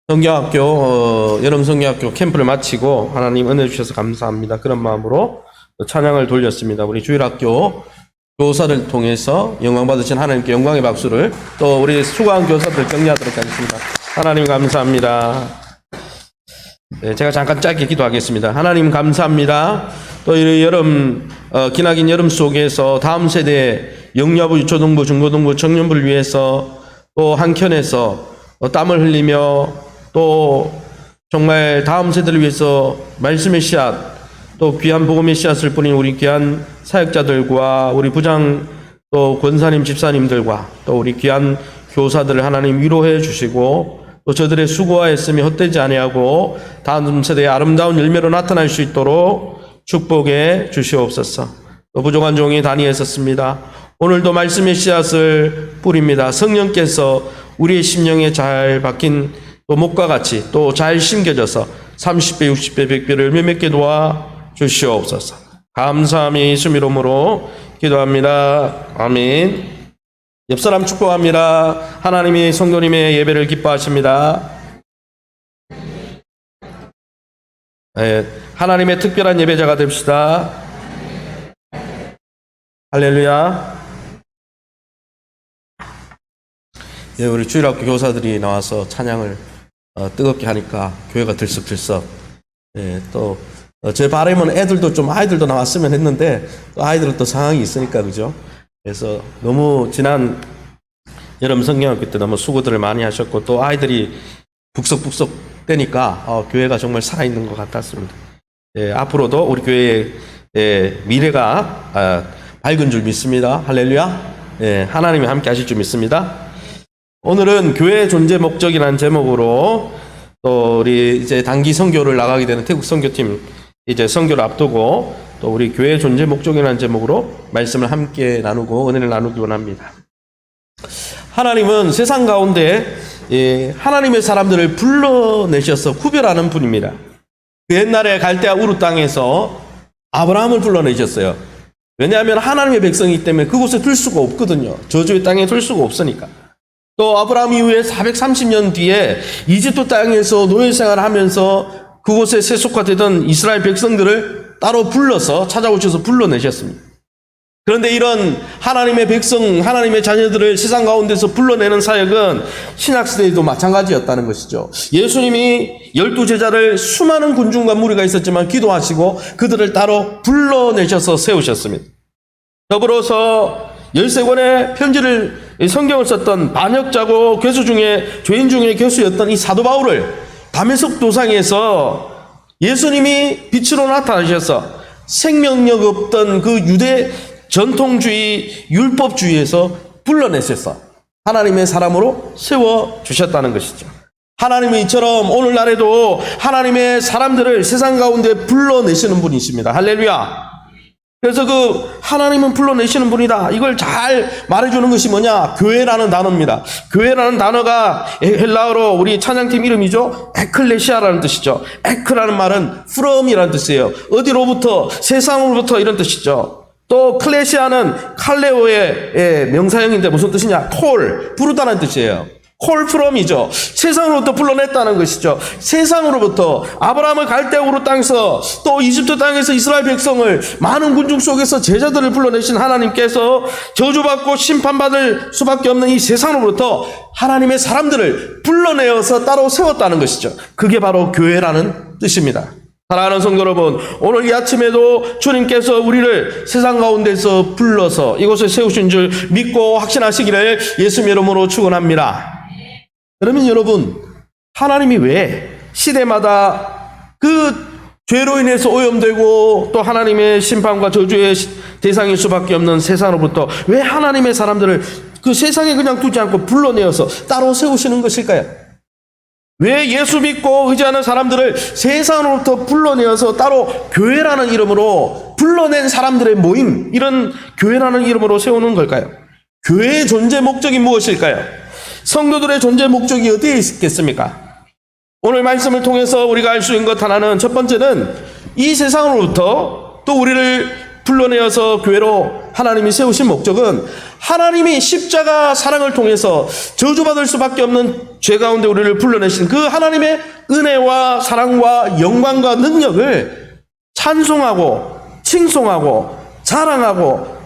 성경학교 여름 성경학교 캠프를 마치고 하나님 은혜 주셔서 감사합니다. 그런 마음으로 찬양을 돌렸습니다. 우리 주일학교 교사를 통해서 영광 받으신 하나님께 영광의 박수를, 또 우리 수고한 교사들 격려하도록 하겠습니다. 하나님 감사합니다. 네, 제가 잠깐 짧게 기도하겠습니다. 하나님 감사합니다. 또 이 여름 기나긴 여름 속에서 다음 세대 영유아부, 유초등부, 중고등부 청년부를 위해서 또 한켠에서 땀을 흘리며 또 정말 다음 세대를 위해서 말씀의 씨앗, 또 귀한 복음의 씨앗을 뿌린 우리 귀한 사역자들과 우리 부장 또 권사님 집사님들과 또 우리 귀한 교사들을 하나님 위로해 주시고, 또 저들의 수고와 애씀이 헛되지 아니하고 다음 세대의 아름다운 열매로 나타날 수 있도록 축복해 주시옵소서. 또 부족한 종이 다니엘었습니다. 오늘도 말씀의 씨앗을 뿌립니다. 성령께서 우리의 심령에 잘 박힌 또 목과 같이 또 잘 심겨져서 30배, 60배, 100배를 열매 맺게 도와 주시옵소서. 감사함이 예수 이름으로 기도합니다. 아멘. 옆사람 축복합니다. 하나님이 성도님의 예배를 기뻐하십니다. 네, 하나님의 특별한 예배자가 됩시다. 할렐루야. 예, 우리 주일학교 교사들이 나와서 찬양을 뜨겁게 하니까 교회가 들썩들썩. 예, 또 제 바람은 아이들도 나왔으면 했는데 또 아이들은 또 상황이 있으니까, 그죠? 그래서 너무 지난 여름 성경학교 때 너무 수고들을 많이 하셨고, 또 아이들이 북석북석 되니까 교회가 정말 살아있는 것 같았습니다. 예, 앞으로도 우리 교회의 미래가 밝은 줄 믿습니다. 할렐루야. 예, 하나님이 함께 하실 줄 믿습니다. 오늘은 교회의 존재 목적이라는 제목으로 또 우리 이제 단기 선교를 나가게 되는 태국 선교팀 이제 선교를 앞두고 또 우리 교회의 존재 목적이라는 제목으로 말씀을 함께 나누고 은혜를 나누기 원합니다. 하나님은 세상 가운데 하나님의 사람들을 불러내셔서 구별하는 분입니다. 그 옛날에 갈대아 우르 땅에서 아브라함을 불러내셨어요. 왜냐하면 하나님의 백성이기 때문에 그곳에 들 수가 없거든요. 저주의 땅에 들 수가 없으니까. 또 아브라함 이후에 430년 뒤에 이집트 땅에서 노예 생활을 하면서 그곳에 세속화되던 이스라엘 백성들을 따로 불러서 찾아오셔서 불러내셨습니다. 그런데 이런 하나님의 백성, 하나님의 자녀들을 세상 가운데서 불러내는 사역은 신약시대에도 마찬가지였다는 것이죠. 예수님이 12제자를 수많은 군중과 무리가 있었지만 기도하시고 그들을 따로 불러내셔서 세우셨습니다. 더불어서 13권의 편지를 성경을 썼던 반역자고 괴수 중에 죄인 중에 괴수였던 이 사도 바울을 다메섹 도상에서 예수님이 빛으로 나타나셔서 생명력 없던 그 유대 전통주의 율법주의에서 불러내셔서 하나님의 사람으로 세워주셨다는 것이죠. 하나님이 이처럼 오늘날에도 하나님의 사람들을 세상 가운데 불러내시는 분이십니다. 할렐루야. 그래서 그 하나님은 불러내시는 분이다, 이걸 잘 말해주는 것이 뭐냐? 교회라는 단어입니다. 교회라는 단어가 헬라어로 우리 찬양팀 이름이죠. 에클레시아라는 뜻이죠. 에크라는 말은 from이라는 뜻이에요. 어디로부터? 세상으로부터, 이런 뜻이죠. 또 클레시아는 칼레오의 명사형인데 무슨 뜻이냐? 콜, 부르다는 뜻이에요. 콜 프롬이죠. 세상으로부터 불러냈다는 것이죠. 세상으로부터 아브라함을 갈대아 우르 땅에서 또 이집트 땅에서 이스라엘 백성을 많은 군중 속에서 제자들을 불러내신 하나님께서 저주받고 심판받을 수밖에 없는 이 세상으로부터 하나님의 사람들을 불러내어서 따로 세웠다는 것이죠. 그게 바로 교회라는 뜻입니다. 사랑하는 성도 여러분, 오늘 이 아침에도 주님께서 우리를 세상 가운데서 불러서 이곳에 세우신 줄 믿고 확신하시기를 예수님 이름으로 축원합니다. 그러면 여러분, 하나님이 왜 시대마다 그 죄로 인해서 오염되고 또 하나님의 심판과 저주의 대상일 수밖에 없는 세상으로부터 왜 하나님의 사람들을 그 세상에 그냥 두지 않고 불러내어서 따로 세우시는 것일까요? 왜 예수 믿고 의지하는 사람들을 세상으로부터 불러내어서 따로 교회라는 이름으로 불러낸 사람들의 모임, 이런 교회라는 이름으로 세우는 걸까요? 교회의 존재 목적이 무엇일까요? 성도들의 존재 목적이 어디에 있겠습니까? 오늘 말씀을 통해서 우리가 알 수 있는 것 하나는, 첫 번째는 이 세상으로부터 또 우리를 불러내어서 교회로 하나님이 세우신 목적은 하나님이 십자가 사랑을 통해서 저주받을 수밖에 없는 죄 가운데 우리를 불러내신 그 하나님의 은혜와 사랑과 영광과 능력을 찬송하고 칭송하고 자랑하고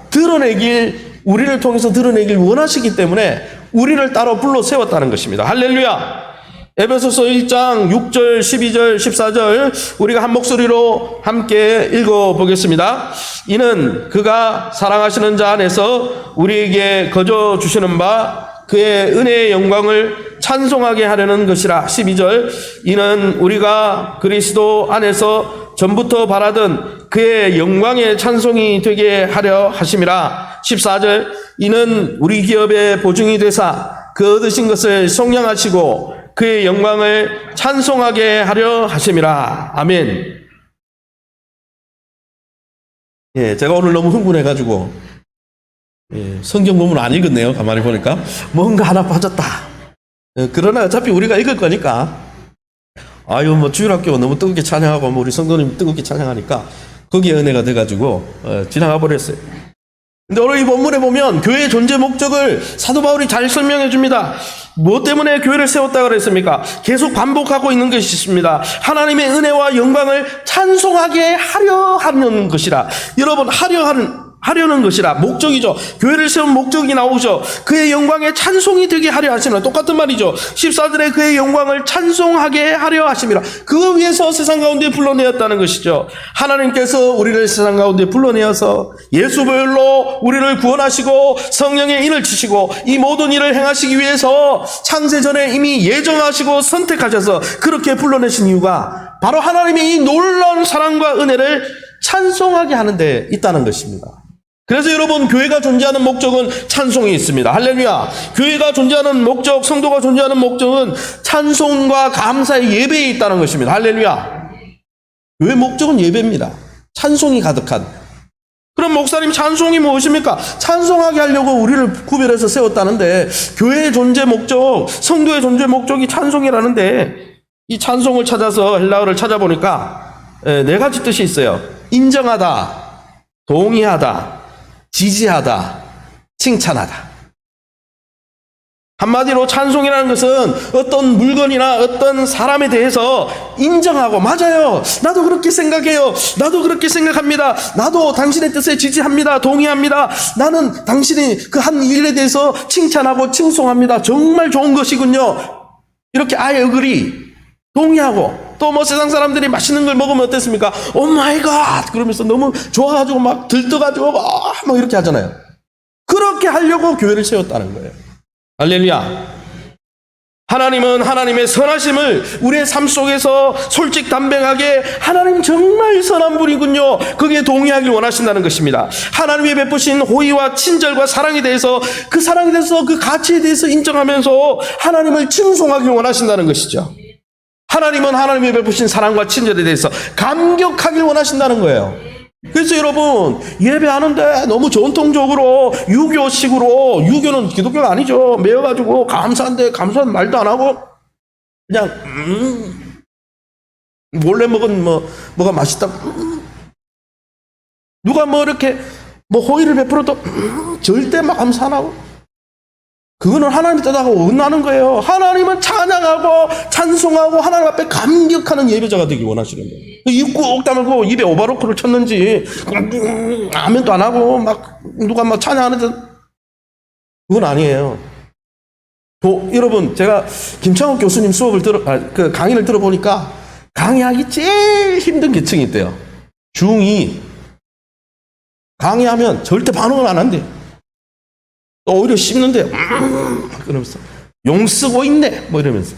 우리를 통해서 드러내길 원하시기 때문에 우리를 따로 불러 세웠다는 것입니다. 할렐루야. 에베소서 1장 6절, 12절, 14절 우리가 한 목소리로 함께 읽어보겠습니다. 이는 그가 사랑하시는 자 안에서 우리에게 거저 주시는 바 그의 은혜의 영광을 찬송하게 하려는 것이라. 12절 이는 우리가 그리스도 안에서 전부터 바라던 그의 영광의 찬송이 되게 하려 하심이라. 14절 이는 우리 기업의 보증이 되사 그 얻으신 것을 속량하시고 그의 영광을 찬송하게 하려 하심이라. 아멘. 예, 제가 오늘 너무 흥분해가지고 성경 본문 안 읽었네요. 가만히 보니까 뭔가 하나 빠졌다. 그러나 어차피 우리가 읽을 거니까 뭐 주일학교 너무 뜨겁게 찬양하고 우리 성도님 뜨겁게 찬양하니까 거기에 은혜가 돼가지고 지나가 버렸어요. 근데 오늘 이 본문에 보면 교회의 존재 목적을 사도 바울이 잘 설명해 줍니다. 무엇 때문에 교회를 세웠다고 그랬습니까? 계속 반복하고 있는 것이 있습니다. 하나님의 은혜와 영광을 찬송하게 하려 하는 것이라. 여러분, 하려는 것이라 목적이죠. 교회를 세운 목적이 나오죠. 그의 영광에 찬송이 되게 하려 하심이라. 똑같은 말이죠. 14절에 그의 영광을 찬송하게 하려 하심이라. 그거 위해서 세상 가운데 불러내었다는 것이죠. 하나님께서 우리를 세상 가운데 불러내어서 예수별로 우리를 구원하시고 성령의 인을 치시고 이 모든 일을 행하시기 위해서 창세전에 이미 예정하시고 선택하셔서 그렇게 불러내신 이유가 바로 하나님의 이 놀라운 사랑과 은혜를 찬송하게 하는 데 있다는 것입니다. 그래서 여러분, 교회가 존재하는 목적은 찬송이 있습니다. 할렐루야. 교회가 존재하는 목적, 성도가 존재하는 목적은 찬송과 감사의 예배에 있다는 것입니다. 할렐루야. 교회 목적은 예배입니다. 찬송이 가득한. 그럼 목사님, 찬송이 무엇입니까? 찬송하게 하려고 우리를 구별해서 세웠다는데 교회의 존재 목적, 성도의 존재 목적이 찬송이라는데 이 찬송을 찾아서 헬라어를 찾아보니까 네 가지 뜻이 있어요. 인정하다, 동의하다, 지지하다, 칭찬하다. 한마디로 찬송이라는 것은 어떤 물건이나 어떤 사람에 대해서 인정하고, 맞아요, 나도 그렇게 생각해요, 나도 그렇게 생각합니다, 나도 당신의 뜻에 지지합니다, 동의합니다, 나는 당신이 그 한 일에 대해서 칭찬하고 칭송합니다, 정말 좋은 것이군요, 이렇게 I agree, 동의하고. 또 뭐 세상 사람들이 맛있는 걸 먹으면 어땠습니까? 오 마이 갓 그러면서 너무 좋아가지고 막 들떠가지고 막 이렇게 하잖아요. 그렇게 하려고 교회를 세웠다는 거예요. 할렐루야. 하나님은 하나님의 선하심을 우리의 삶 속에서 솔직담백하게 하나님 정말 선한 분이군요, 거기에 동의하길 원하신다는 것입니다. 하나님이 베푸신 호의와 친절과 사랑에 대해서 그 사랑에 대해서 그 가치에 대해서 인정하면서 하나님을 칭송하길 원하신다는 것이죠. 하나님은 하나님이 베푸신 사랑과 친절에 대해서 감격하길 원하신다는 거예요. 그래서 여러분, 예배하는데 너무 전통적으로 유교식으로, 유교는 기독교가 아니죠, 매어가지고 감사한데 감사한 말도 안 하고 그냥 몰래 먹은 뭐가 맛있다, 누가 뭐 이렇게 뭐 호의를 베풀어도 절대 막 감사 안 하고, 그거는 하나님 뜻하고 어긋나는 거예요. 하나님은 찬양하고 찬송하고 하나님 앞에 감격하는 예배자가 되기 원하시는 거예요. 입 꾹 다물고 입에 오바로크를 쳤는지 아멘도 안 하고 막 누가 막 찬양하는데, 그건 아니에요. 여러분, 제가 김창욱 교수님 수업을 그 강의를 들어보니까 강의하기 제일 힘든 계층이 있대요. 중2. 강의하면 절대 반응을 안 한대. 오히려 씹는데 그러면서 용 쓰고 있네 뭐 이러면서.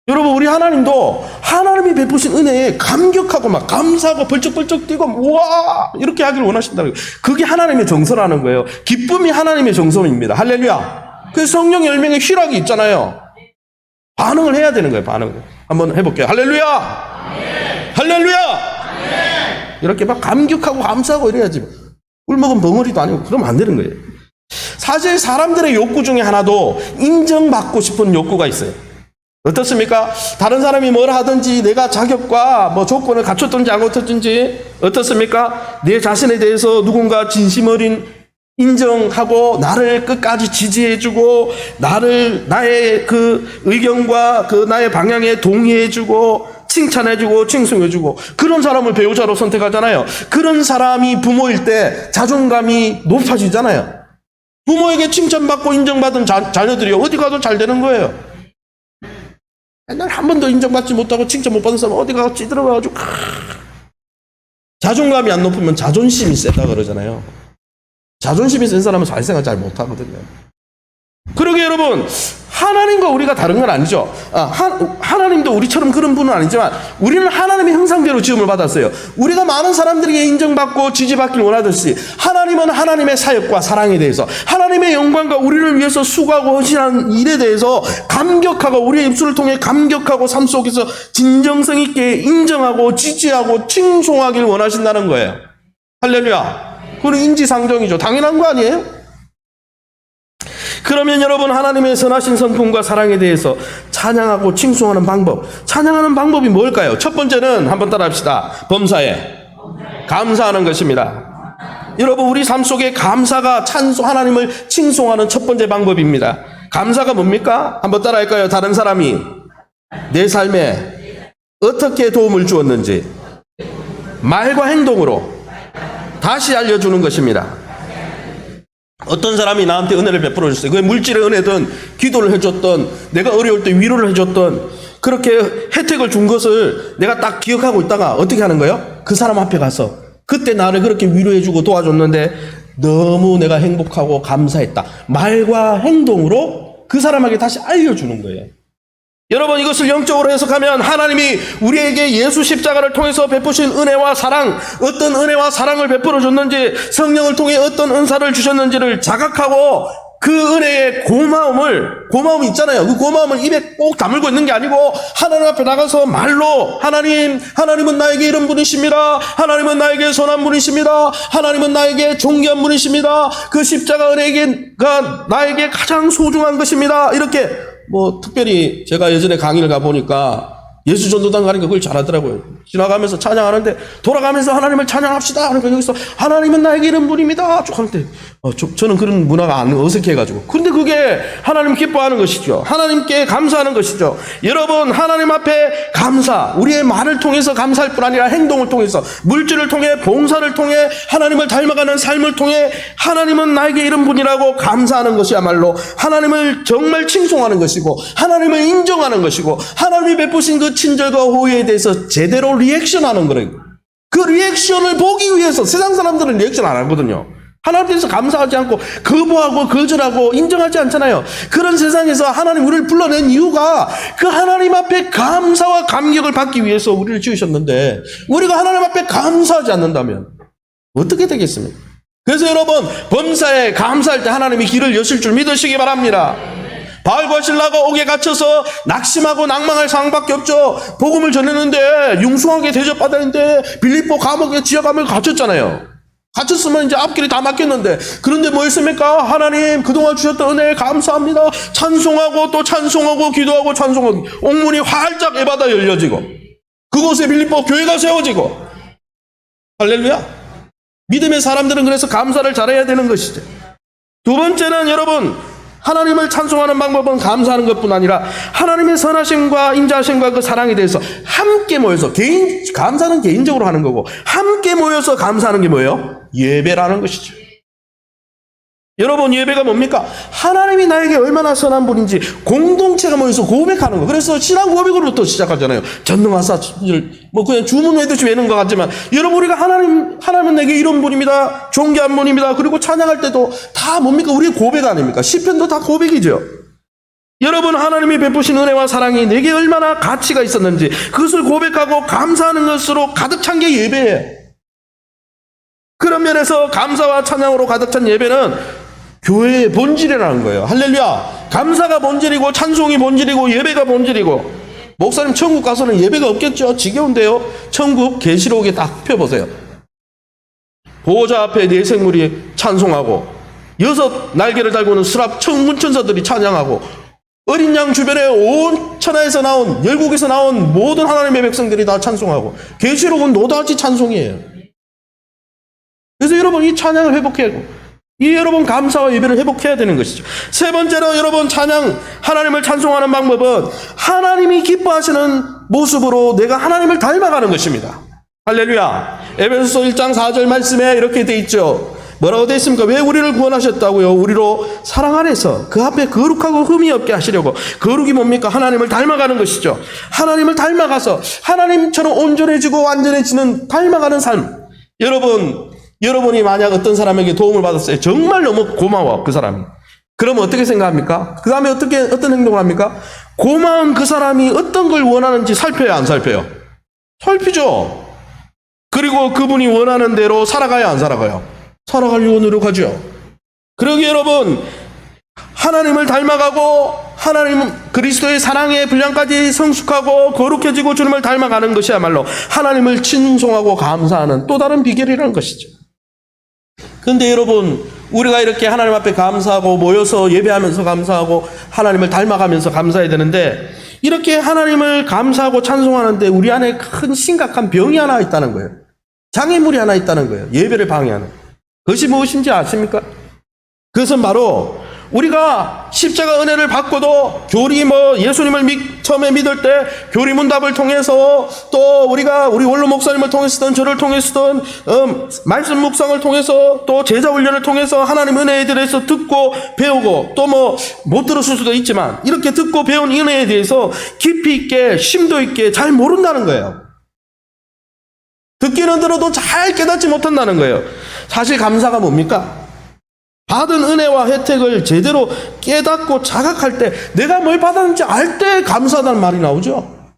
여러분, 우리 하나님도 하나님이 베푸신 은혜에 감격하고 막 감사하고 벌쩍벌쩍 뛰고 우와 이렇게 하기를 원하신다는 거예요. 그게 하나님의 정서라는 거예요. 기쁨이 하나님의 정서입니다. 할렐루야. 그 성령 열명의 휘락이 있잖아요. 반응을 해야 되는 거예요. 반응을 한번 해볼게요. 할렐루야. 아멘. 할렐루야. 아멘. 이렇게 막 감격하고 감사하고 이래야지. 꿀 먹은 벙어리도 아니고 그러면 안 되는 거예요. 사실 사람들의 욕구 중에 하나도 인정받고 싶은 욕구가 있어요. 어떻습니까? 다른 사람이 뭘 하든지 내가 자격과 뭐 조건을 갖췄든지 안 갖췄든지 어떻습니까? 내 자신에 대해서 누군가 진심 어린 인정하고 나를 끝까지 지지해주고 나의 그 의견과 그 나의 방향에 동의해주고 칭찬해주고 칭송해주고 그런 사람을 배우자로 선택하잖아요. 그런 사람이 부모일 때 자존감이 높아지잖아요. 부모에게 칭찬받고 인정받은 자녀들이 어디 가도 잘 되는 거예요. 옛날 한 번도 인정받지 못하고 칭찬 못 받은 사람 어디 가서 찌들어가지고 자존감이 안 높으면 자존심이 세다 그러잖아요. 자존심이 센 사람은 사회생활 잘 못하거든요. 그러게 여러분, 하나님과 우리가 다른 건 아니죠. 하나님도 우리처럼 그런 분은 아니지만 우리는 하나님의 형상대로 지음을 받았어요. 우리가 많은 사람들에게 인정받고 지지받길 원하듯이 하나님은 하나님의 사역과 사랑에 대해서 하나님의 영광과 우리를 위해서 수고하고 헌신한 일에 대해서 감격하고 우리의 입술을 통해 감격하고 삶 속에서 진정성 있게 인정하고 지지하고 칭송하길 원하신다는 거예요. 할렐루야. 그건 인지상정이죠. 당연한 거 아니에요? 그러면 여러분, 하나님의 선하신 성품과 사랑에 대해서 찬양하고 칭송하는 방법, 찬양하는 방법이 뭘까요? 첫 번째는 한번 따라합시다. 범사에 감사하는 것입니다. 여러분, 우리 삶 속에 감사가 하나님을 칭송하는 첫 번째 방법입니다. 감사가 뭡니까? 한번 따라할까요? 다른 사람이 내 삶에 어떻게 도움을 주었는지 말과 행동으로 다시 알려주는 것입니다. 어떤 사람이 나한테 은혜를 베풀어 줬어요. 그게 물질의 은혜든 기도를 해줬던, 내가 어려울 때 위로를 해줬던, 그렇게 혜택을 준 것을 내가 딱 기억하고 있다가 어떻게 하는 거예요? 그 사람 앞에 가서 그때 나를 그렇게 위로해주고 도와줬는데 너무 내가 행복하고 감사했다. 말과 행동으로 그 사람에게 다시 알려주는 거예요. 여러분, 이것을 영적으로 해석하면 하나님이 우리에게 예수 십자가를 통해서 베푸신 은혜와 사랑, 어떤 은혜와 사랑을 베풀어 줬는지, 성령을 통해 어떤 은사를 주셨는지를 자각하고 그 은혜의 고마움이 있잖아요. 그 고마움을 입에 꼭 다물고 있는 게 아니고 하나님 앞에 나가서 말로 하나님은 나에게 이런 분이십니다. 하나님은 나에게 선한 분이십니다. 하나님은 나에게 존귀한 분이십니다. 그 십자가 은혜가 나에게 가장 소중한 것입니다. 이렇게 특별히 제가 예전에 강의를 가보니까 예수전도단 가니까 그걸 잘하더라고요. 지나가면서 찬양하는데 돌아가면서 하나님을 찬양합시다. 그러니까 여기서 하나님은 나에게 이런 분입니다. 쭉 하는데 저는 그런 문화가 안 어색해가지고. 근데 그게 하나님 기뻐하는 것이죠. 하나님께 감사하는 것이죠. 여러분, 하나님 앞에 감사, 우리의 말을 통해서 감사할 뿐 아니라 행동을 통해서, 물질을 통해, 봉사를 통해, 하나님을 닮아가는 삶을 통해 하나님은 나에게 이런 분이라고 감사하는 것이야말로 하나님을 정말 칭송하는 것이고 하나님을 인정하는 것이고 하나님이 베푸신 그 친절과 호의에 대해서 제대로 리액션하는 거예요. 그 리액션을 보기 위해서, 세상 사람들은 리액션 안 하거든요. 하나님께서 감사하지 않고 거부하고 거절하고 인정하지 않잖아요. 그런 세상에서 하나님 우리를 불러낸 이유가 그 하나님 앞에 감사와 감격을 받기 위해서 우리를 지으셨는데 우리가 하나님 앞에 감사하지 않는다면 어떻게 되겠습니까? 그래서 여러분, 범사에 감사할 때 하나님이 길을 여실 줄 믿으시기 바랍니다. 바울과 신라가 옥에 갇혀서 낙심하고 낭망할 상황밖에 없죠. 복음을 전했는데 융숭하게 대접받았는데 빌립보 감옥에 지하감을 갇혔잖아요. 갇혔으면 이제 앞길이 다 막혔는데, 그런데 뭐 있습니까? 하나님 그동안 주셨던 은혜에 감사합니다. 찬송하고 또 찬송하고 기도하고 찬송하고 옥문이 활짝 에바다 열려지고 그곳에 빌립보 교회가 세워지고. 할렐루야. 믿음의 사람들은 그래서 감사를 잘해야 되는 것이죠. 두 번째는 여러분, 하나님을 찬송하는 방법은 감사하는 것뿐 아니라 하나님의 선하심과 인자하심과 그 사랑에 대해서 함께 모여서, 감사는 개인적으로 하는 거고 함께 모여서 감사하는 게 뭐예요? 예배라는 것이죠. 여러분, 예배가 뭡니까? 하나님이 나에게 얼마나 선한 분인지 공동체가 모여서 고백하는 거. 그래서 신앙 고백으로부터 시작하잖아요. 전능하사, 그냥 주문 외듯이 외는 것 같지만, 여러분, 우리가 하나님은 내게 이런 분입니다. 존귀한 분입니다. 그리고 찬양할 때도 다 뭡니까? 우리의 고백 아닙니까? 시편도 다 고백이죠. 여러분, 하나님이 베푸신 은혜와 사랑이 내게 얼마나 가치가 있었는지 그것을 고백하고 감사하는 것으로 가득 찬 게 예배예요. 그런 면에서 감사와 찬양으로 가득 찬 예배는 교회의 본질이라는 거예요. 할렐루야. 감사가 본질이고 찬송이 본질이고 예배가 본질이고. 목사님, 천국 가서는 예배가 없겠죠? 지겨운데요. 천국 계시록에 딱 펴보세요. 보호자 앞에 네 생물이 찬송하고 6 날개를 달고는 수랍 천군천사들이 찬양하고 어린 양 주변에 온 천하에서 나온, 열국에서 나온 모든 하나님의 백성들이 다 찬송하고. 계시록은 노다지 찬송이에요. 그래서 여러분 이 찬양을 회복해야 하고 이 여러분 감사와 예배를 회복해야 되는 것이죠. 세 번째로 여러분 찬양 하나님을 찬송하는 방법은 하나님이 기뻐하시는 모습으로 내가 하나님을 닮아가는 것입니다. 할렐루야. 에베소서 1장 4절 말씀에 이렇게 돼 있죠. 뭐라고 돼 있습니까? 왜 우리를 구원하셨다고요? 우리로 사랑 안에서 그 앞에 거룩하고 흠이 없게 하시려고. 거룩이 뭡니까? 하나님을 닮아가는 것이죠. 하나님을 닮아가서 하나님처럼 온전해지고 완전해지는 닮아가는 삶. 여러분이 만약 어떤 사람에게 도움을 받았어요. 정말 너무 고마워, 그 사람이. 그러면 어떻게 생각합니까? 그 다음에 어떤 행동을 합니까? 고마운 그 사람이 어떤 걸 원하는지 살펴요, 안 살펴요? 살피죠. 그리고 그분이 원하는 대로 살아가요, 안 살아가요? 살아가려고 노력하죠. 그러기 여러분, 하나님을 닮아가고 하나님 그리스도의 사랑의 분량까지 성숙하고 거룩해지고 주님을 닮아가는 것이야말로 하나님을 칭송하고 감사하는 또 다른 비결이라는 것이죠. 그런데 여러분, 우리가 이렇게 하나님 앞에 감사하고 모여서 예배하면서 감사하고 하나님을 닮아가면서 감사해야 되는데 이렇게 하나님을 감사하고 찬송하는데 우리 안에 큰 심각한 병이 하나 있다는 거예요. 장애물이 하나 있다는 거예요. 예배를 방해하는. 그것이 무엇인지 아십니까? 그것은 바로 우리가 십자가 은혜를 받고도 교리 예수님을 처음에 믿을 때 교리 문답을 통해서 또 우리 원로 목사님을 통해서든 저를 통해서든 말씀 묵상을 통해서 또 제자 훈련을 통해서 하나님 은혜에 대해서 듣고 배우고 또 못 들었을 수도 있지만 이렇게 듣고 배운 은혜에 대해서 깊이 있게 심도 있게 잘 모른다는 거예요. 듣기는 들어도 잘 깨닫지 못한다는 거예요. 사실 감사가 뭡니까? 받은 은혜와 혜택을 제대로 깨닫고 자각할 때 내가 뭘 받았는지 알 때 감사하다는 말이 나오죠.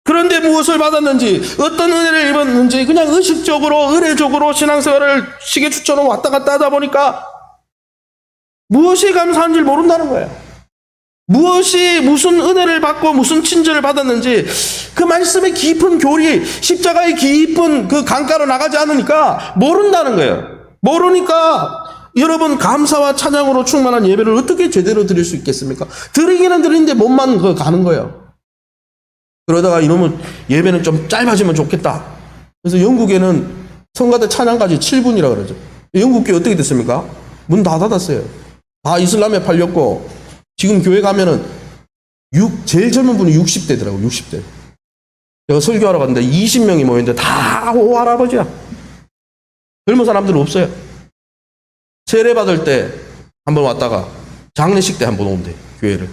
그런데 무엇을 받았는지 어떤 은혜를 입었는지 그냥 의식적으로 의례적으로 신앙생활을 시계추처럼 왔다 갔다 하다 보니까 무엇이 감사한지를 모른다는 거예요. 무슨 은혜를 받고 무슨 친절을 받았는지 그 말씀의 깊은 교리, 십자가의 깊은 그 강가로 나가지 않으니까 모른다는 거예요. 모르니까 여러분 감사와 찬양으로 충만한 예배를 어떻게 제대로 드릴 수 있겠습니까? 드리기는 드리는데 몸만 가는 거예요. 그러다가 이놈은 예배는 좀 짧아지면 좋겠다. 그래서 영국에는 성가대 찬양까지 7분이라 그러죠. 영국교회 어떻게 됐습니까? 문 다 닫았어요. 다 이슬람에 팔렸고 지금 교회 가면은 제일 젊은 분이 60대더라고요. 60대. 제가 설교하러 갔는데 20명이 모였는데 다 할아버지야. 젊은 사람들은 없어요. 세례 받을 때 한번 왔다가 장례식 때 한번 온대, 교회를.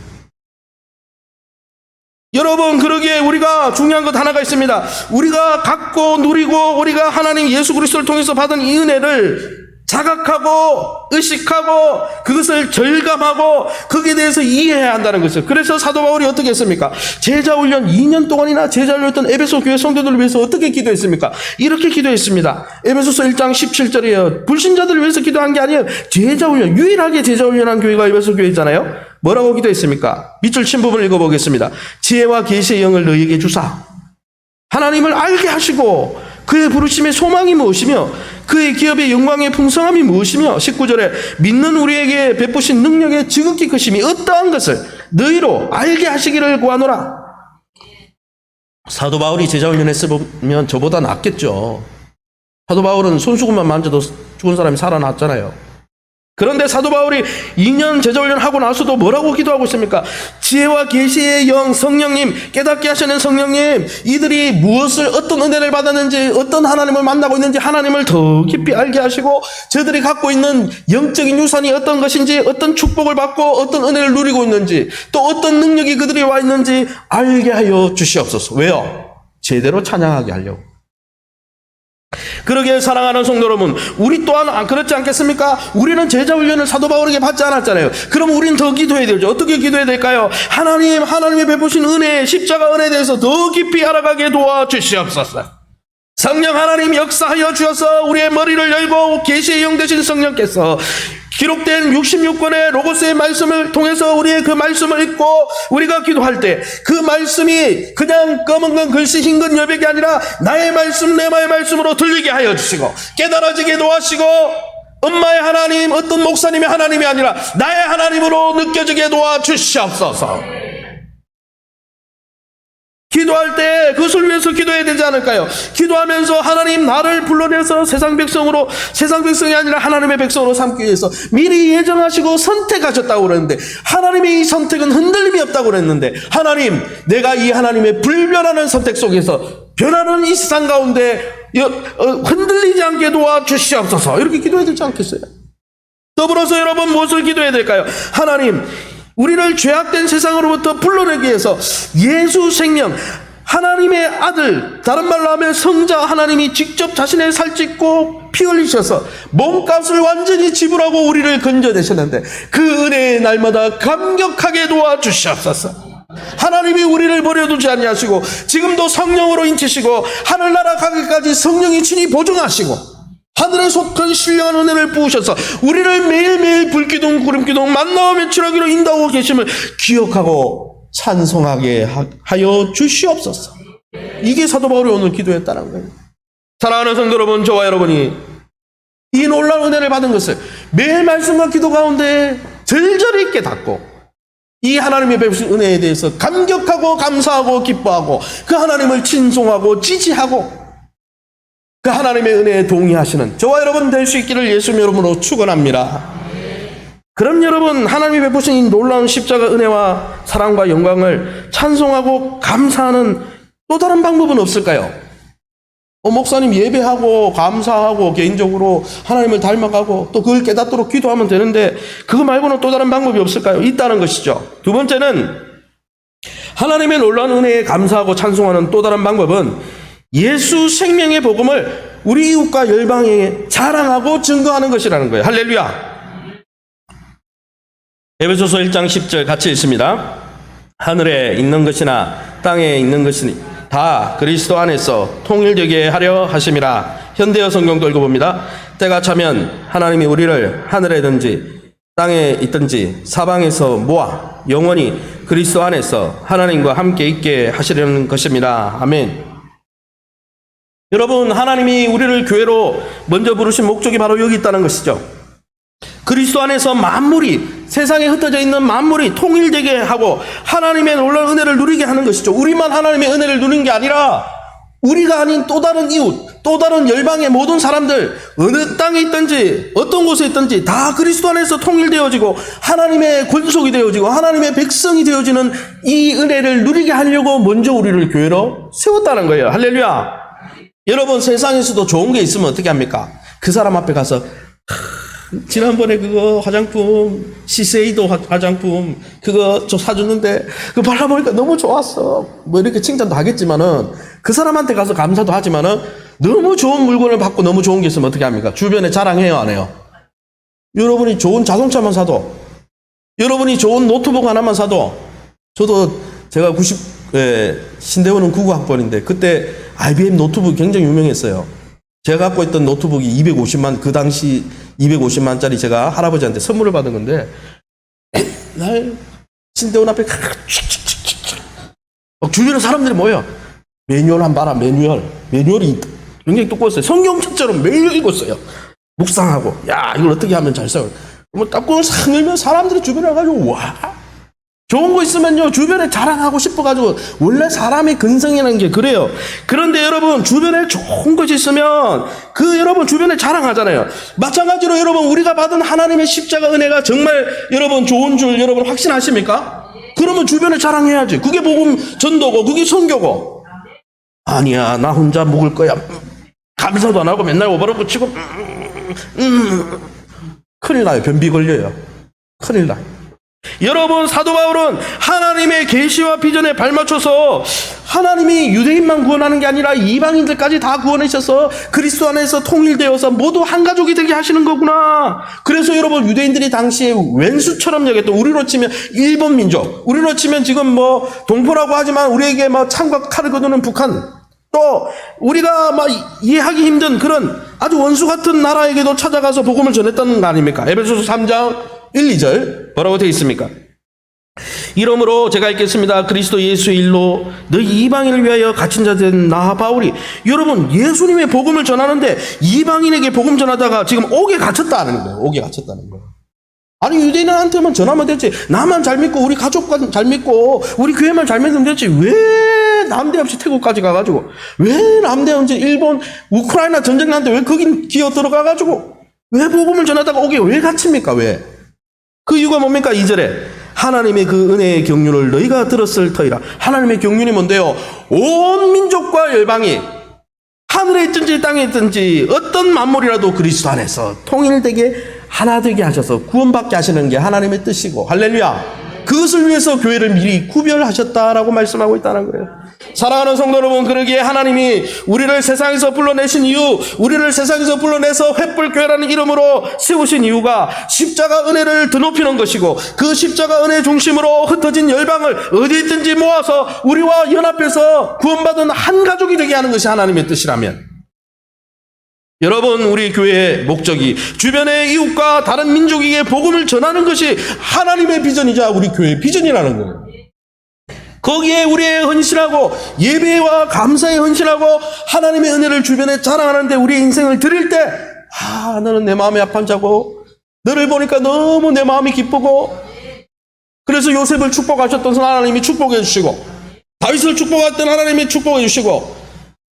여러분, 그러기에 우리가 중요한 것 하나가 있습니다. 우리가 갖고 누리고 우리가 하나님 예수 그리스도를 통해서 받은 이 은혜를 자각하고 의식하고 그것을 절감하고 거기에 대해서 이해해야 한다는 것이죠. 그래서 사도 바울이 어떻게 했습니까? 제자훈련 2년 동안이나 제자훈련했던 에베소 교회 성도들을 위해서 어떻게 기도했습니까? 이렇게 기도했습니다. 에베소서 1장 17절이에요. 불신자들을 위해서 기도한 게 아니에요. 제자훈련, 유일하게 제자훈련한 교회가 에베소 교회잖아요. 뭐라고 기도했습니까? 밑줄 친 부분을 읽어보겠습니다. 지혜와 계시의 영을 너희에게 주사 하나님을 알게 하시고 그의 부르심의 소망이 무엇이며 그의 기업의 영광의 풍성함이 무엇이며 19절에 믿는 우리에게 베푸신 능력의 지극히 크심이 어떠한 것을 너희로 알게 하시기를 구하노라. 사도 바울이 제자훈련 했으면 저보다 낫겠죠. 사도 바울은 손수건만 만져도 죽은 사람이 살아났잖아요. 그런데 사도 바울이 2년 제자훈련 하고 나서도 뭐라고 기도하고 있습니까? 지혜와 계시의 영 성령님, 깨닫게 하시는 성령님, 이들이 무엇을 어떤 은혜를 받았는지 어떤 하나님을 만나고 있는지 하나님을 더 깊이 알게 하시고 저들이 갖고 있는 영적인 유산이 어떤 것인지 어떤 축복을 받고 어떤 은혜를 누리고 있는지 또 어떤 능력이 그들이 와 있는지 알게 하여 주시옵소서. 왜요? 제대로 찬양하게 하려고. 그러기에 사랑하는 성도 여러분, 우리 또한 그렇지 않겠습니까? 우리는 제자훈련을 사도 바울에게 받지 않았잖아요. 그럼 우리는 더 기도해야 되죠. 어떻게 기도해야 될까요? 하나님이 베푸신 은혜, 십자가 은혜에 대해서 더 깊이 알아가게 도와주시옵소서. 성령 하나님 역사하여 주셔서 우리의 머리를 열고 계시의 영 되신 성령께서 기록된 66권의 로고스의 말씀을 통해서 우리의 그 말씀을 읽고 우리가 기도할 때 그 말씀이 그냥 검은 건 글씨 흰 건 여백이 아니라 나의 말씀 내 말씀으로 들리게 하여 주시고 깨달아지게 도와주시고 엄마의 하나님 어떤 목사님의 하나님이 아니라 나의 하나님으로 느껴지게 도와주시옵소서. 기도할 때 그것을 위해서 기도해야 되지 않을까요? 기도하면서 하나님 나를 불러내서 세상 백성이 아니라 하나님의 백성으로 삼기 위해서 미리 예정하시고 선택하셨다고 그랬는데, 하나님의 이 선택은 흔들림이 없다고 그랬는데, 하나님, 내가 이 하나님의 불변하는 선택 속에서 변하는 이 세상 가운데 흔들리지 않게 도와주시옵소서, 이렇게 기도해야 되지 않겠어요? 더불어서 여러분 무엇을 기도해야 될까요? 하나님, 우리를 죄악된 세상으로부터 불러내기 위해서 예수 생명, 하나님의 아들, 다른 말로 하면 성자 하나님이 직접 자신의 살찢고 피 흘리셔서 몸값을 완전히 지불하고 우리를 건져내셨는데, 그 은혜의 날마다 감격하게 도와주시옵소서. 하나님이 우리를 버려두지 아니하시고 지금도 성령으로 인치시고 하늘나라 가기까지 성령이 친히 보증하시고 하늘에 속한 신령한 은혜를 부으셔서 우리를 매일매일 불기둥 구름기둥 만나와 며칠하기로 인도하고 계심을 기억하고 찬송하게 하여 주시옵소서. 이게 사도 바울이 오늘 기도했다는 거예요. 사랑하는 성도 여러분, 저와 여러분이 이 놀라운 은혜를 받은 것을 매일 말씀과 기도 가운데 절절히 깨닫고 이 하나님의 베푸신 은혜에 대해서 감격하고 감사하고 기뻐하고 그 하나님을 칭송하고 지지하고 그 하나님의 은혜에 동의하시는 저와 여러분 될 수 있기를 예수님 이름으로 축원합니다. 그럼 여러분, 하나님이 베푸신 이 놀라운 십자가 은혜와 사랑과 영광을 찬송하고 감사하는 또 다른 방법은 없을까요? 목사님 예배하고 감사하고 개인적으로 하나님을 닮아가고 또 그걸 깨닫도록 기도하면 되는데, 그거 말고는 또 다른 방법이 없을까요? 있다는 것이죠. 두 번째는 하나님의 놀라운 은혜에 감사하고 찬송하는 또 다른 방법은 예수 생명의 복음을 우리 이웃과 열방에 자랑하고 증거하는 것이라는 거예요. 할렐루야. 에베소서 1장 10절 같이 읽습니다. 하늘에 있는 것이나 땅에 있는 것이니 다 그리스도 안에서 통일되게 하려 하심이라. 현대어 성경도 읽어봅니다. 때가 차면 하나님이 우리를 하늘에든지 땅에 있든지 사방에서 모아 영원히 그리스도 안에서 하나님과 함께 있게 하시려는 것입니다. 아멘. 여러분, 하나님이 우리를 교회로 먼저 부르신 목적이 바로 여기 있다는 것이죠. 그리스도 안에서 만물이, 세상에 흩어져 있는 만물이 통일되게 하고 하나님의 놀라운 은혜를 누리게 하는 것이죠. 우리만 하나님의 은혜를 누리는 게 아니라 우리가 아닌 또 다른 이웃, 또 다른 열방의 모든 사람들, 어느 땅에 있든지 어떤 곳에 있든지 다 그리스도 안에서 통일되어지고 하나님의 권속이 되어지고 하나님의 백성이 되어지는 이 은혜를 누리게 하려고 먼저 우리를 교회로 세웠다는 거예요. 할렐루야. 여러분, 세상에서도 좋은 게 있으면 어떻게 합니까? 그 사람 앞에 가서 지난번에 그거 화장품, 시세이도 화장품 그거 저 사줬는데 그거 발라보니까 너무 좋았어, 뭐 이렇게 칭찬도 하겠지만은, 그 사람한테 가서 감사도 하지만은 너무 좋은 물건을 받고 너무 좋은 게 있으면 어떻게 합니까? 주변에 자랑해요, 안 해요? 여러분이 좋은 자동차만 사도, 여러분이 좋은 노트북 하나만 사도, 저도 제가 신대원은 99학번인데 그때 IBM 노트북이 굉장히 유명했어요. 제가 갖고 있던 노트북이 250만, 그 당시 250만짜리 제가 할아버지한테 선물을 받은 건데, 날 신대원 앞에 주변에 사람들이 모여. 매뉴얼 한번 봐라, 매뉴얼이 굉장히 두꺼웠어요. 성경책처럼 매일 읽었어요. 묵상하고, 야, 이걸 어떻게 하면 잘 써요. 뭐 딱 그걸 싹 열면 사람들이 주변에 와가지고, 와, 좋은 거 있으면요 주변에 자랑하고 싶어가지고, 원래 사람의 근성이라는 게 그래요. 그런데 여러분, 주변에 좋은 것이 있으면 그 여러분 주변에 자랑하잖아요. 마찬가지로 여러분, 우리가 받은 하나님의 십자가 은혜가 정말 여러분 좋은 줄 여러분 확신하십니까? 그러면 주변에 자랑해야지. 그게 복음 전도고 그게 선교고. 아니야, 나 혼자 먹을 거야, 감사도 안 하고 맨날 오버로드 치고 큰일 나요. 변비 걸려요. 큰일 나요. 여러분, 사도 바울은 하나님의 계시와 비전에 발맞춰서 하나님이 유대인만 구원하는 게 아니라 이방인들까지 다 구원하셔서 그리스도 안에서 통일되어서 모두 한 가족이 되게 하시는 거구나. 그래서 여러분, 유대인들이 당시에 웬수처럼 여겼던, 우리로 치면 일본 민족, 우리로 치면 지금 뭐 동포라고 하지만 우리에게 뭐 창과 칼을 거두는 북한, 또 우리가 막 이해하기 힘든 그런 아주 원수 같은 나라에게도 찾아가서 복음을 전했다는 거 아닙니까? 에베소서 3장 1, 2절 뭐라고 되어 있습니까? 이러므로 제가 읽겠습니다. 그리스도 예수의 일로 너희 이방인을 위하여 갇힌 자 된 나 바울이, 여러분 예수님의 복음을 전하는데 이방인에게 복음 전하다가 지금 옥에 갇혔다는 거예요. 옥에 갇혔다는 거예요. 아니, 유대인한테만 전하면 되지, 나만 잘 믿고 우리 가족만 잘 믿고 우리 교회만 잘 믿으면 되지, 왜 남대없이 태국까지 가가지고, 왜 남대없이 일본, 우크라이나 전쟁 나는데 왜 거긴 기어 들어가가지고, 왜 복음을 전하다가 오게 왜 갇힙니까? 왜? 그 이유가 뭡니까? 2절에. 하나님의 그 은혜의 경륜을 너희가 들었을 터이라. 하나님의 경륜이 뭔데요? 온 민족과 열방이 하늘에 있든지 땅에 있든지 어떤 만물이라도 그리스도 안에서 통일되게 하나 되게 하셔서 구원받게 하시는 게 하나님의 뜻이고, 할렐루야. 그것을 위해서 교회를 미리 구별하셨다라고 말씀하고 있다는 거예요. 사랑하는 성도 여러분, 그러기에 하나님이 우리를 세상에서 불러내신 이유, 우리를 세상에서 불러내서 횃불교회라는 이름으로 세우신 이유가 십자가 은혜를 드높이는 것이고, 그 십자가 은혜 중심으로 흩어진 열방을 어디 있든지 모아서 우리와 연합해서 구원받은 한 가족이 되게 하는 것이 하나님의 뜻이라면, 여러분, 우리 교회의 목적이 주변의 이웃과 다른 민족에게 복음을 전하는 것이 하나님의 비전이자 우리 교회의 비전이라는 거예요. 거기에 우리의 헌신하고 예배와 감사에 헌신하고 하나님의 은혜를 주변에 자랑하는데 우리의 인생을 드릴 때, 너는 내 마음이 아픈 자고 너를 보니까 너무 내 마음이 기쁘고, 그래서 요셉을 축복하셨던 하나님이 축복해 주시고, 다윗을 축복했던 하나님이 축복해 주시고,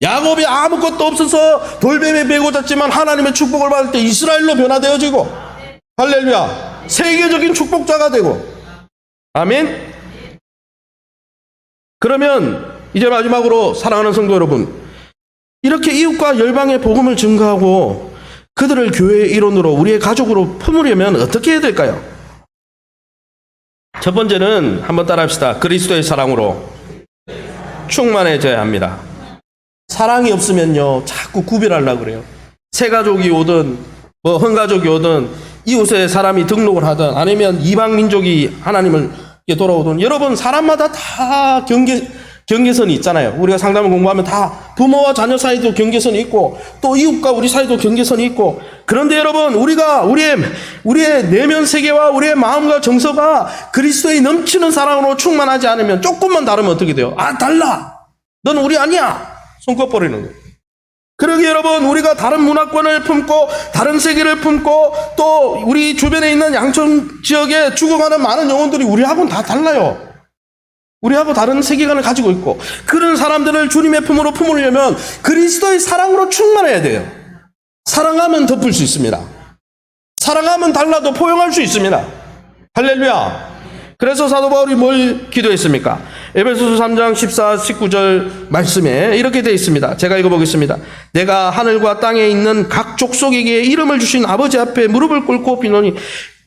야곱이 아무것도 없어서 돌뱀에 베고 잤지만 하나님의 축복을 받을 때 이스라엘로 변화되어지고, 할렐루야, 세계적인 축복자가 되고, 아멘. 그러면 이제 마지막으로 사랑하는 성도 여러분, 이렇게 이웃과 열방의 복음을 증거하고 그들을 교회의 일원으로 우리의 가족으로 품으려면 어떻게 해야 될까요? 첫 번째는 한번 따라합시다. 그리스도의 사랑으로 충만해져야 합니다. 사랑이 없으면요, 자꾸 구별하려고 그래요. 새 가족이 오든 헌가족이 오든 이웃에 사람이 등록을 하든 아니면 이방 민족이 하나님을 돌아오든, 여러분, 사람마다 다 경계선이 있잖아요. 우리가 상담을 공부하면 다 부모와 자녀 사이도 경계선이 있고, 또 이웃과 우리 사이도 경계선이 있고. 그런데 여러분, 우리가 우리의 내면 세계와 우리의 마음과 정서가 그리스도의 넘치는 사랑으로 충만하지 않으면, 조금만 다르면 어떻게 돼요? 달라, 넌 우리 아니야, 손꼽 버리는 거예요. 그러기에 여러분, 우리가 다른 문화권을 품고 다른 세계를 품고 또 우리 주변에 있는 양천 지역에 죽어가는 많은 영혼들이 우리하고는 다 달라요. 우리하고 다른 세계관을 가지고 있고, 그런 사람들을 주님의 품으로 품으려면 그리스도의 사랑으로 충만해야 돼요. 사랑하면 덮을 수 있습니다. 사랑하면 달라도 포용할 수 있습니다. 할렐루야. 그래서 사도 바울이 뭘 기도했습니까? 에베소서 3장 14, 19절 말씀에 이렇게 되어 있습니다. 제가 읽어보겠습니다. 내가 하늘과 땅에 있는 각 족속에게 이름을 주신 아버지 앞에 무릎을 꿇고 비노니,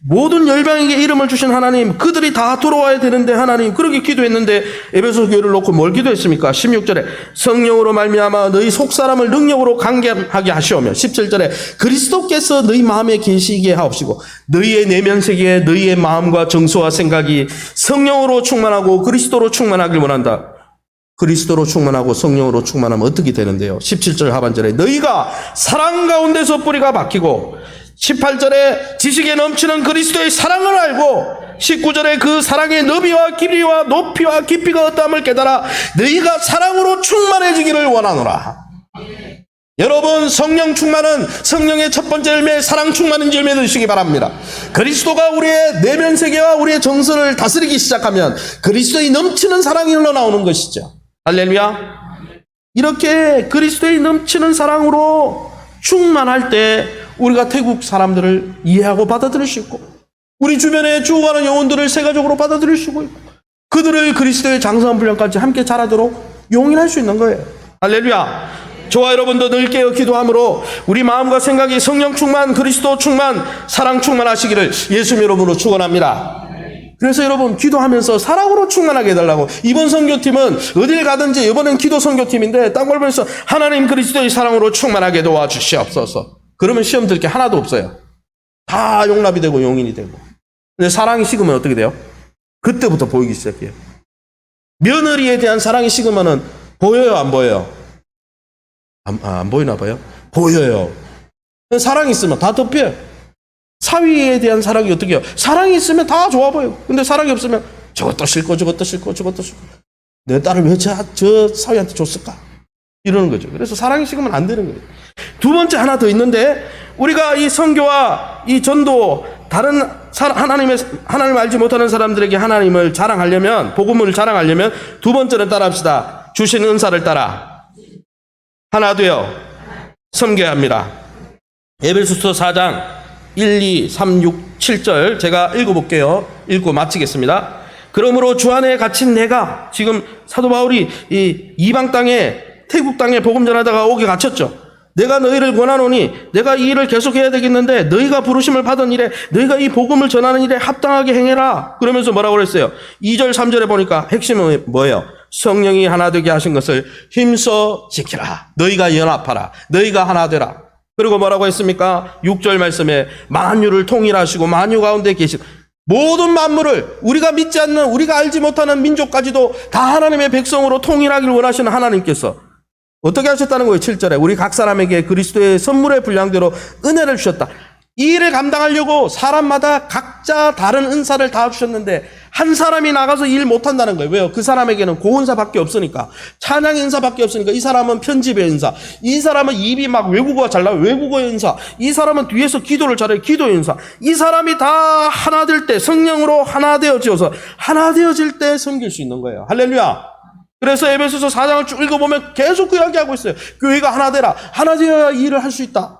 모든 열방에게 이름을 주신 하나님, 그들이 다 돌아와야 되는데 하나님, 그렇게 기도했는데 에베소 교회를 놓고 뭘 기도했습니까? 16절에 성령으로 말미암아 너희 속사람을 능력으로 강건하게 하시오며, 17절에 그리스도께서 너희 마음에 계시게 하옵시고 너희의 내면 세계에 너희의 마음과 정서와 생각이 성령으로 충만하고 그리스도로 충만하길 원한다. 그리스도로 충만하고 성령으로 충만하면 어떻게 되는데요? 17절 하반절에 너희가 사랑 가운데서 뿌리가 박히고, 18절에 지식에 넘치는 그리스도의 사랑을 알고, 19절에 그 사랑의 너비와 길이와 높이와 깊이가 어떠함을 깨달아 너희가 사랑으로 충만해지기를 원하노라. 여러분, 성령 충만은 성령의 첫 번째 열매, 사랑 충만인 열매 되시기 바랍니다. 그리스도가 우리의 내면 세계와 우리의 정서를 다스리기 시작하면 그리스도의 넘치는 사랑이 흘러나오는 것이죠. 할렐루야. 이렇게 그리스도의 넘치는 사랑으로 충만할 때 우리가 태국 사람들을 이해하고 받아들일 수 있고, 우리 주변에 죽어가는 영혼들을 새가족으로 받아들일 수 있고, 그들을 그리스도의 장성한 분량까지 함께 자라도록 용인할 수 있는 거예요. 할렐루야. 저와 여러분도 늘 깨어 기도함으로 우리 마음과 생각이 성령 충만, 그리스도 충만, 사랑 충만하시기를 예수님 이름으로 축원합니다. 그래서 여러분, 기도하면서 사랑으로 충만하게 해달라고. 이번 선교팀은 어딜 가든지, 이번엔 기도 선교팀인데 딱 보면서 하나님 그리스도의 사랑으로 충만하게 도와주시옵소서. 그러면 시험 들 게 하나도 없어요. 다 용납이 되고 용인이 되고. 근데 사랑이 식으면 어떻게 돼요? 그때부터 보이기 시작해요. 며느리에 대한 사랑이 식으면은 보여요, 안 보여요? 안 보이나 봐요? 보여요. 사랑이 있으면 다 덮여요. 사위에 대한 사랑이 어떻게 해요? 사랑이 있으면 다 좋아 보여요. 근데 사랑이 없으면 저것도 싫고 저것도 싫고 저것도 싫고, 내 딸을 왜 저 사위한테 줬을까? 이러는 거죠. 그래서 사랑이 식으면 안 되는 거예요. 두 번째 하나 더 있는데, 우리가 이 선교와 이 전도, 다른 하나님을 알지 못하는 사람들에게 하나님을 자랑하려면, 복음을 자랑하려면 두 번째는 따라합시다. 주신 은사를 따라 하나 되어 섬겨야 합니다. 에베소서 4장 1, 2, 3, 6, 7절 제가 읽어볼게요. 읽고 마치겠습니다. 그러므로 주 안에 갇힌 내가, 지금 사도 바울이 이 이방 땅에, 태국 땅에 복음 전하다가 옥에 갇혔죠. 내가 너희를 권하노니, 내가 이 일을 계속해야 되겠는데 너희가 부르심을 받은 일에, 너희가 이 복음을 전하는 일에 합당하게 행해라. 그러면서 뭐라고 그랬어요? 2절 3절에 보니까 핵심은 뭐예요? 성령이 하나 되게 하신 것을 힘써 지키라. 너희가 연합하라. 너희가 하나 되라. 그리고 뭐라고 했습니까? 6절 말씀에 만유를 통일하시고 만유 가운데 계신 모든 만물을, 우리가 믿지 않는, 우리가 알지 못하는 민족까지도 다 하나님의 백성으로 통일하기를 원하시는 하나님께서 어떻게 하셨다는 거예요? 7절에 우리 각 사람에게 그리스도의 선물의 분량대로 은혜를 주셨다. 이 일을 감당하려고 사람마다 각자 다른 은사를 다 주셨는데 한 사람이 나가서 일 못한다는 거예요. 왜요? 그 사람에게는 고은사밖에 없으니까, 찬양의 은사밖에 없으니까. 이 사람은 편집의 은사, 이 사람은 입이 막 외국어가 잘 나와요, 외국어의 은사, 이 사람은 뒤에서 기도를 잘해요, 기도의 은사. 이 사람이 다 하나 될 때, 성령으로 하나 되어져서 하나 되어질 때 섬길 수 있는 거예요. 할렐루야. 그래서 에베소서 4장을 쭉 읽어보면 계속 그 이야기하고 있어요. 교회가 하나 되라. 하나 되어야 이 일을 할 수 있다.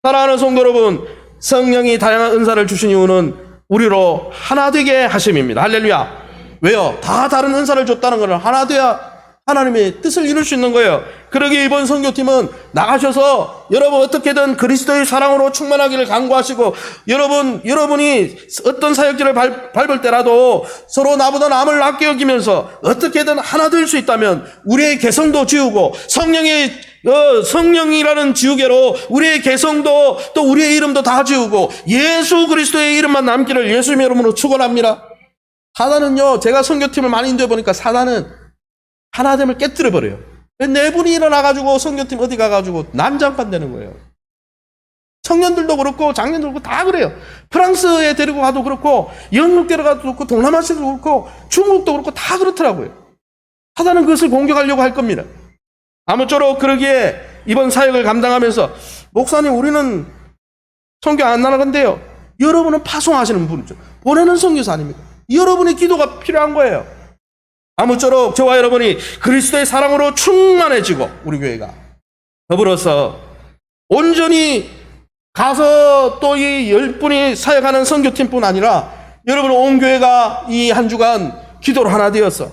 사랑하는 성도 여러분, 성령이 다양한 은사를 주신 이유는 우리로 하나 되게 하심입니다. 할렐루야. 왜요? 다 다른 은사를 줬다는 것은 하나 돼야 하나님의 뜻을 이룰 수 있는 거예요. 그러기에 이번 선교팀은 나가셔서 여러분 어떻게든 그리스도의 사랑으로 충만하기를 간구하시고, 여러분이 어떤 사역지를 밟을 때라도 서로 나보다 남을 낫게 여기면서 어떻게든 하나 될 수 있다면 우리의 개성도 지우고, 성령이라는 지우개로 우리의 개성도 또 우리의 이름도 다 지우고 예수 그리스도의 이름만 남기를 예수님의 이름으로 축원합니다. 사단은요, 제가 선교팀을 많이 인도해 보니까 사단은 하나됨을 깨뜨려 버려요. 네 분이 일어나가지고 선교팀 어디 가가지고 난장판 되는 거예요. 청년들도 그렇고 장년들도 그렇고 다 그래요. 프랑스에 데리고 가도 그렇고, 영국 데려가도 그렇고, 동남아시아도 그렇고, 중국도 그렇고 다 그렇더라고요. 사단은 그것을 공격하려고 할 겁니다. 아무쪼록 그러기에 이번 사역을 감당하면서, 목사님 우리는 선교 안 나가는데요, 여러분은 파송하시는 분이죠. 보내는 선교사 아닙니까? 여러분의 기도가 필요한 거예요. 아무쪼록 저와 여러분이 그리스도의 사랑으로 충만해지고, 우리 교회가 더불어서 온전히 가서 또 이 10분이 사역하는 선교팀뿐 아니라 여러분 온 교회가 이 한 주간 기도로 하나 되어서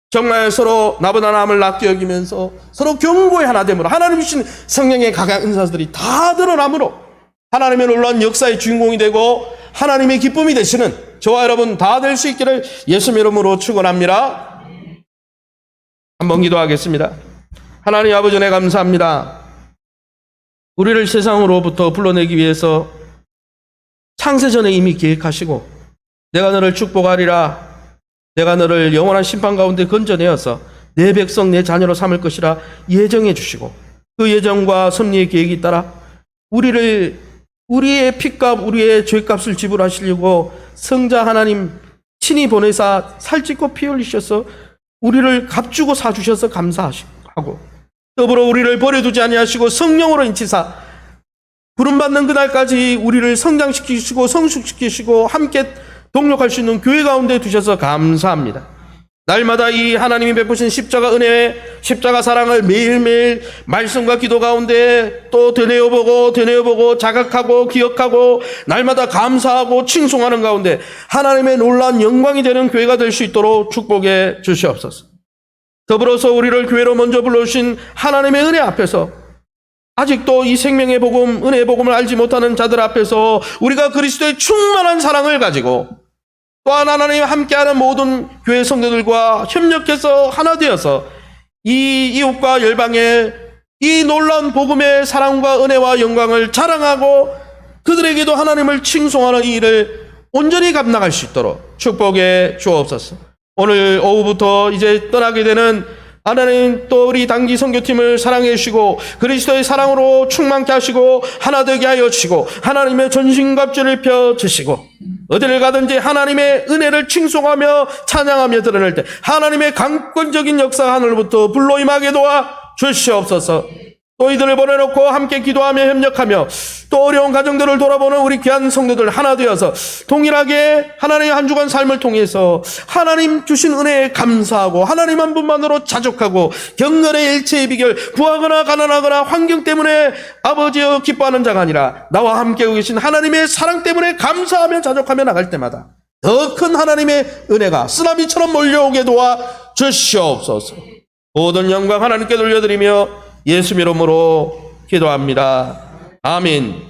정말 서로 나보다 남을 낫게 여기면서 서로 견고히 하나 됨으로, 하나님 주신 성령의 각양 은사들이 다 드러남으로 하나님의 놀라운 역사의 주인공이 되고 하나님의 기쁨이 되시는 저와 여러분 다 될 수 있기를 예수님 이름으로 축원합니다. 한번 기도하겠습니다. 하나님 아버지, 은혜 감사합니다. 우리를 세상으로부터 불러내기 위해서 창세전에 이미 계획하시고, 내가 너를 축복하리라, 내가 너를 영원한 심판 가운데 건져내어서 내 백성 내 자녀로 삼을 것이라 예정해 주시고, 그 예정과 섭리의 계획이 따라 우리의 핏값, 우리의 죄값을 지불하시려고 성자 하나님 친히 보내사 살찌고 피 흘리셔서 우리를 값주고 사주셔서 감사하고, 더불어 우리를 버려두지 아니하시고 성령으로 인치사 부름받는 그날까지 우리를 성장시키시고 성숙시키시고 함께 동력할 수 있는 교회 가운데 두셔서 감사합니다. 날마다 이 하나님이 베푸신 십자가 은혜, 십자가 사랑을 매일매일 말씀과 기도 가운데 또 되뇌어보고 자각하고 기억하고 날마다 감사하고 칭송하는 가운데 하나님의 놀라운 영광이 되는 교회가 될 수 있도록 축복해 주시옵소서. 더불어서 우리를 교회로 먼저 불러주신 하나님의 은혜 앞에서 아직도 이 생명의 복음, 은혜의 복음을 알지 못하는 자들 앞에서 우리가 그리스도의 충만한 사랑을 가지고 또한 하나님 함께하는 모든 교회 성도들과 협력해서 하나 되어서 이 이웃과 열방에 이 놀라운 복음의 사랑과 은혜와 영광을 자랑하고 그들에게도 하나님을 칭송하는 이 일을 온전히 감당할 수 있도록 축복해 주옵소서. 오늘 오후부터 이제 떠나게 되는 하나님, 또 우리 단기 선교팀을 사랑해 주시고 그리스도의 사랑으로 충만케 하시고 하나 되게 하여 주시고 하나님의 전신갑주를 펴주시고 어디를 가든지 하나님의 은혜를 칭송하며 찬양하며 드러낼 때 하나님의 강권적인 역사 하늘로부터 불로 임하게 도와 주시옵소서. 또 이들을 보내놓고 함께 기도하며 협력하며 또 어려운 가정들을 돌아보는 우리 귀한 성도들 하나 되어서 동일하게 하나님의 한 주간 삶을 통해서 하나님 주신 은혜에 감사하고 하나님 한 분만으로 자족하고 경건의 일체의 비결, 부하거나 가난하거나 환경 때문에 아버지여 기뻐하는 자가 아니라 나와 함께 계신 하나님의 사랑 때문에 감사하며 자족하며 나갈 때마다 더 큰 하나님의 은혜가 쓰나미처럼 몰려오게 도와 주시옵소서. 모든 영광 하나님께 돌려드리며 예수 이름으로 기도합니다. 아멘.